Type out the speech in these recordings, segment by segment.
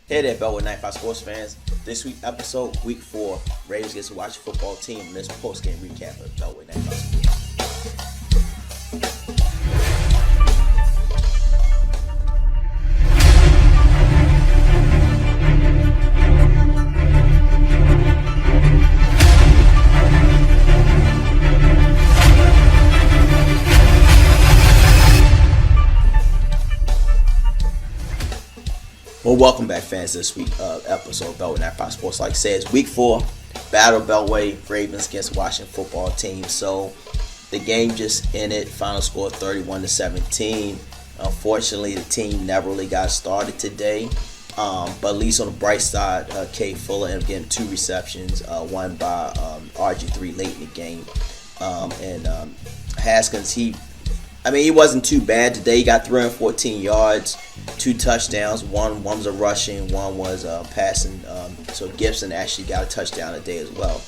Hey there, Beltway 95 sports fans. This week's episode, week 4, Ravens gets to watch a football team in this post-game recap of Beltway 95 sports. Well, welcome back, fans. This week episode of Beltway 95 Sports. Like I said, it's week 4, Battle of the Beltway, Ravens against Washington football team. So the game just ended. Final score 31-17. Unfortunately, the team never really got started today. But at least on the bright side, Kay Fuller ended up getting 2 receptions, one by RG3 late in the game. And Haskins, he wasn't too bad today. He got 314 yards, 2 touchdowns. One was a rushing, one was passing. So Gibson actually got a touchdown today as well.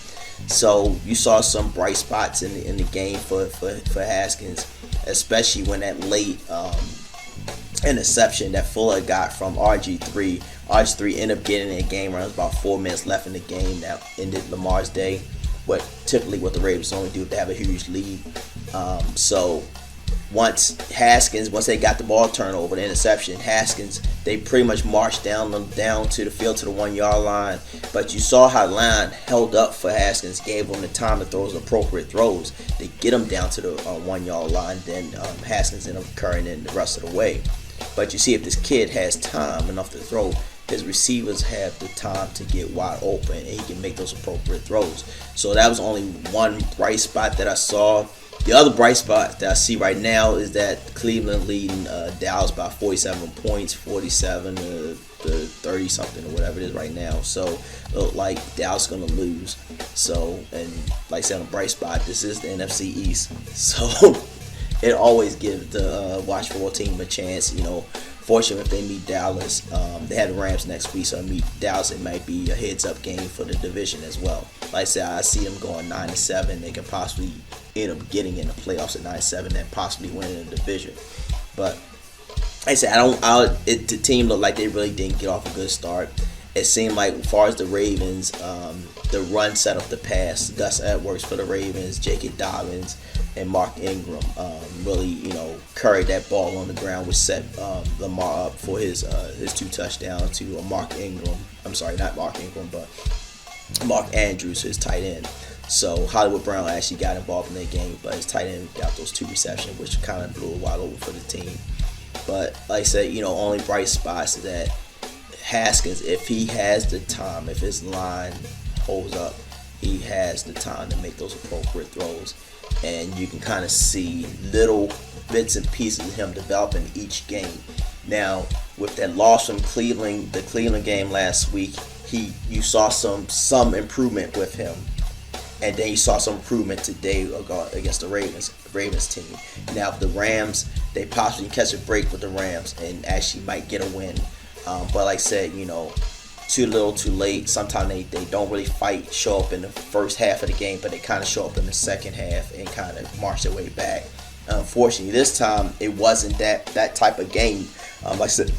So you saw some bright spots in the game for Haskins, especially when that late interception that Fuller got from RG3. RG3 ended up getting in a game run. There was about 4 minutes left in the game. That ended Lamar's day. Typically what the Ravens only do if they have a huge lead. So once they got the ball turnover, the interception, Haskins, they pretty much marched down to the field to the 1-yard line. But you saw how the line held up for Haskins, gave him the time to throw his appropriate throws to get him down to the 1-yard line. Then Haskins ended up carrying in the rest of the way. But you see, if this kid has time enough to throw, his receivers have the time to get wide open and he can make those appropriate throws. So that was only one bright spot that I saw. The other bright spot that I see right now is that Cleveland leading Dallas by 47 points, 47 to 30 something or whatever it is right now. So look like Dallas going to lose. So, and like I said, on the bright spot, this is the NFC East. So it always gives the Washington team a chance. Fortunately, if they meet Dallas, they have the Rams next week, so meet Dallas, it might be a heads-up game for the division as well. Like I said, I see them going 9-7. They can possibly end up getting in the playoffs at 9-7 and possibly winning the division. But like I said, the team looked like they really didn't get off a good start. It seemed like, as far as the Ravens, the run set up the pass. Gus Edwards for the Ravens, J.K. Dobbins, and Mark Ingram really, carried that ball on the ground, which set Lamar up for his 2 touchdowns to Mark Ingram. I'm sorry, not Mark Ingram, but Mark Andrews, his tight end. So Hollywood Brown actually got involved in that game, but his tight end got those 2 receptions, which kind of blew it wide open for the team. But like I said, only bright spots is that Haskins, if he has the time, if his line holds up, he has the time to make those appropriate throws. And you can kind of see little bits and pieces of him developing each game. Now, with that loss from Cleveland, the Cleveland game last week, you saw some improvement with him. And then you saw some improvement today against the Ravens team. Now, if the Rams, they possibly catch a break with the Rams and actually might get a win. But like I said, too little, too late. Sometimes they don't really show up in the first half of the game, but they kind of show up in the second half and kind of march their way back. Unfortunately, this time it wasn't that type of game. Like I said,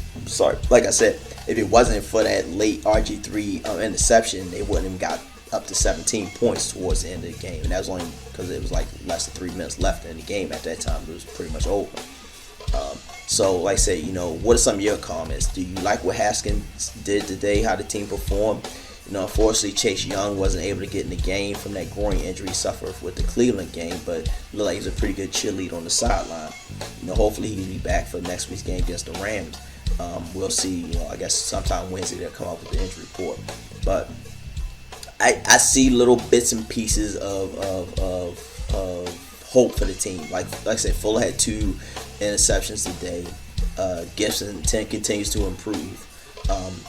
if it wasn't for that late RG3 interception, they wouldn't have got up to 17 points towards the end of the game, and that was only because it was like less than 3 minutes left in the game at that time. It was pretty much over. So, like I said, what are some of your comments? Do you like what Haskins did today, how the team performed? Unfortunately, Chase Young wasn't able to get in the game from that groin injury he suffered with the Cleveland game, but it looked like he's a pretty good cheerleader on the sideline. Hopefully he'll be back for next week's game against the Rams. We'll see, I guess sometime Wednesday they'll come up with the injury report. But I see little bits and pieces of hope for the team. Like I said, Fuller had 2 interceptions today. Gibson continues to improve,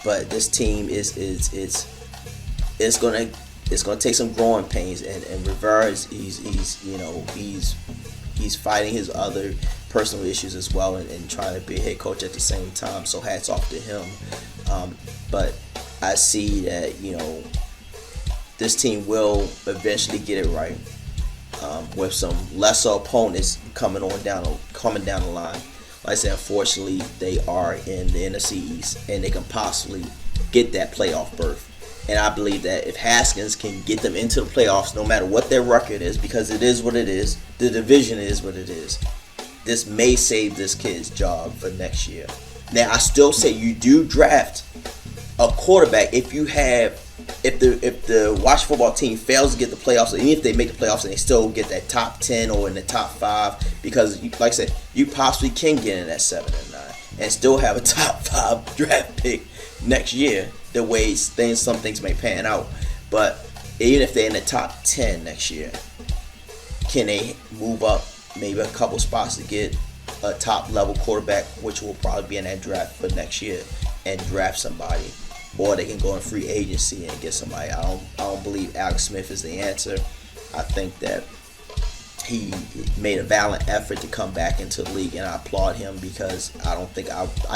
but this team is gonna take some growing pains. And Rivera he's fighting his other personal issues as well and trying to be a head coach at the same time. So hats off to him. But I see that this team will eventually get it right. With some lesser opponents coming down the line. Like I said, unfortunately, they are in the NFC East, and they can possibly get that playoff berth. And I believe that if Haskins can get them into the playoffs, no matter what their record is, because it is what it is, the division is what it is, this may save this kid's job for next year. Now, I still say you do draft a quarterback if the Washington football team fails to get the playoffs, even if they make the playoffs and they still get that top 10 or in the top 5, because like I said, you possibly can get in at 7 and 9 and still have a top 5 draft pick next year, the way some things may pan out. But even if they're in the top 10 next year, can they move up maybe a couple spots to get a top level quarterback, which will probably be in that draft for next year, and draft somebody? Or they can go in free agency and get somebody. I don't believe Alex Smith is the answer. I think that he made a valiant effort to come back into the league, and I applaud him, because I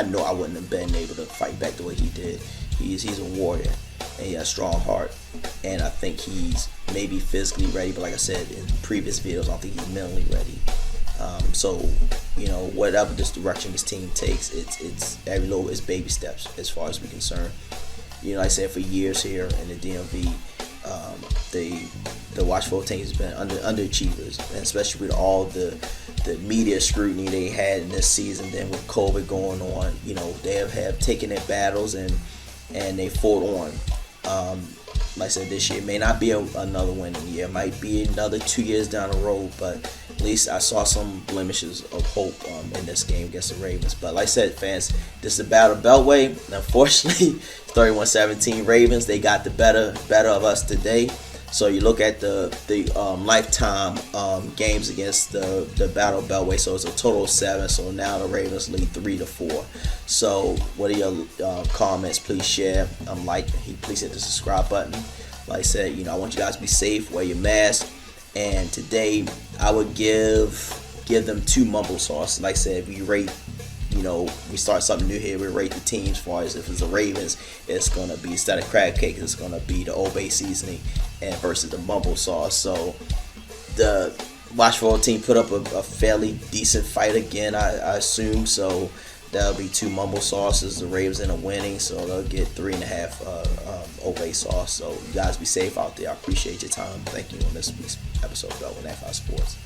know I wouldn't have been able to fight back the way he did. He's a warrior, and he has a strong heart, and I think he's maybe physically ready, but like I said in previous videos, I don't think he's mentally ready. So whatever this direction this team takes, it's baby steps as far as we're concerned. Like I said, for years here in the DMV, the Washington team has been underachievers, and especially with all the media scrutiny they had in this season. Then with COVID going on, they have taken their battles and they fought on. Like I said, this year may not be another winning year. It might be another 2 years down the road, but at least I saw some blemishes of hope in this game against the Ravens. But like I said, fans, this is the Battle of the Beltway. Unfortunately, 31-17 Ravens, they got the better of us today. So you look at the lifetime games against the Battle of Beltway. So it's a total of 7. So now the Ravens lead 3-4. So what are your comments? Please share. Please hit the subscribe button. Like I said, I want you guys to be safe. Wear your mask. And today I would give them 2 mumble sauce. Like I said, we rate. We start something new here. We rate the teams as far as if it's the Ravens, it's going to be, instead of crab cake, it's going to be the Old Bay seasoning and versus the mumble sauce. So the Washington team put up a fairly decent fight again, I assume. So that'll be 2 mumble sauces. The Ravens end up winning, so they'll get 3.5 Old Bay sauce. So you guys be safe out there. I appreciate your time. Thank you on this week's episode of Beltway Sports.